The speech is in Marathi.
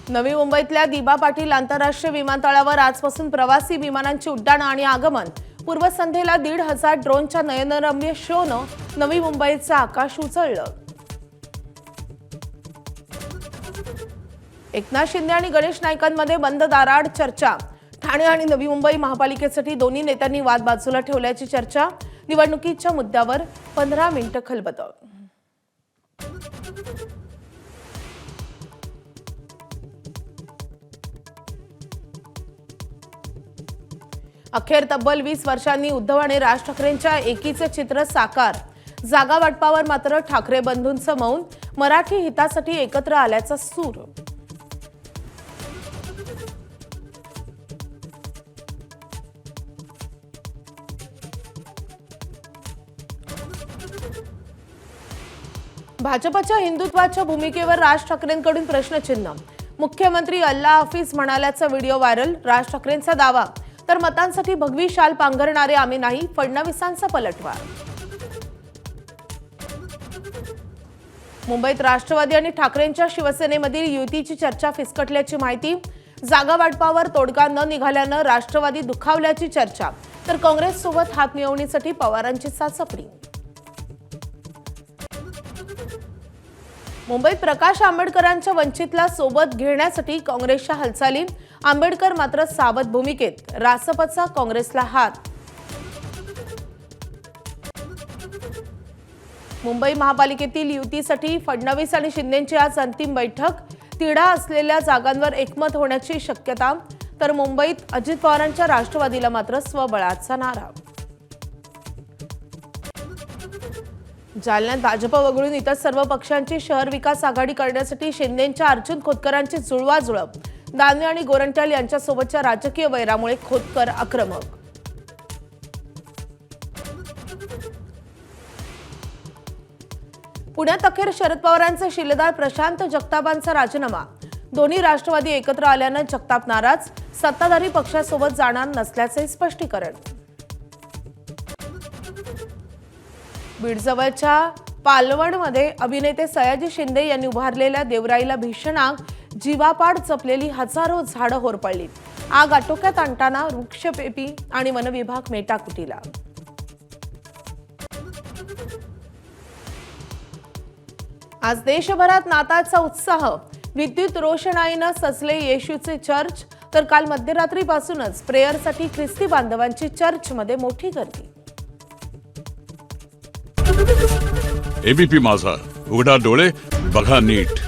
नवी मुंबईतल्या दिबा पाटील आंतरराष्ट्रीय विमानतळावर आजपासून प्रवासी विमानांची उड्डाण आणि आगमन। पूर्वसंध्येला 1,500 ड्रोनच्या नयनरम्य शोनं नवी मुंबईचं आकाश उजळलं। एकनाथ शिंदे आणि गणेश नाईकांमध्ये बंद दाराआड चर्चा। ठाणे आणि नवी मुंबई महापालिकेसाठी दोन्ही नेत्यांनी वाद बाजूला ठेवल्याची चर्चा। निवडणुकीच्या मुद्द्यावर 15 मिनिटं खलबतं। अखेर तब्बल 20 वर्षांनी उद्धव आणि राज ठाकरेंच्या एकीचे चित्र साकार। जागा वाटपावर मात्र ठाकरे बंधूंचं मौन। मराठी हितासाठी एकत्र आल्याचा सूर। भाजपच्या हिंदुत्वाच्या भूमिकेवर राज ठाकरेंकडून प्रश्नचिन्ह। मुख्यमंत्री अल्ला हाफिज म्हणाल्याचा व्हिडिओ व्हायरल। राज ठाकरेंचा दावा, तर मतांसाठी भगवी शाल पांघरणारे आम्ही नाही, फडणवीसांचा पलटवार। मुंबईत राष्ट्रवादी आणि ठाकरेंच्या शिवसेनेमधील युतीची चर्चा फिसकटल्याची माहिती। जागा वाटपावर तोडगा न निघाल्यानं राष्ट्रवादी दुखावल्याची चर्चा, तर काँग्रेससोबत हातमिळवणीसाठी पवारांची चाचपणी। मुंबईत प्रकाश आंबेडकरांच्या वंचितला सोबत घेण्यासाठी काँग्रेसच्या हालचाली। आंबेडकर मात्र सावध भूमिकेत। रासपचा काँग्रेसला हात। मुंबई महापालिकेतील युतीसाठी फडणवीस आणि शिंदेंची आज अंतिम बैठक। तिढा असलेल्या जागांवर एकमत होण्याची शक्यता, तर मुंबईत अजित पवारांच्या राष्ट्रवादीला मात्र स्वबळाचा नारा। जालन्यात भाजप वगळून इतर सर्व पक्षांची शहर विकास आघाडी करण्यासाठी शिंदेंच्या अर्जुन खोतकरांची जुळवाजुळव। दानवे आणि गोरंट्याल यांच्यासोबतच्या राजकीय वैरामुळे खोतकर आक्रमक। पुण्यात अखेर शरद पवारांचे शिलेदार प्रशांत जगतापांचा राजीनामा। दोन्ही राष्ट्रवादी एकत्र आल्यानं जगताप नाराज। सत्ताधारी पक्षासोबत जाणार नसल्याचे स्पष्टीकरण। बीडजवळच्या पालवणमध्ये अभिनेते सयाजी शिंदे यांनी उभारलेल्या देवराईला भीषण आग। जीवापाड जपलेली हजारो झाडं होरपळली। आग आटोक्यात आणताना वृक्षप्रेमी आणि वनविभाग मेटाकुटीला। आज देशभरात नाताळचा उत्साह। विद्युत रोषणाईनं सजले येशूचे चर्च, तर काल मध्यरात्रीपासूनच प्रेयरसाठी ख्रिस्ती बांधवांची चर्चमध्ये मोठी गर्दी। एबीपी माझा, उघडा डोळे बघा नीट।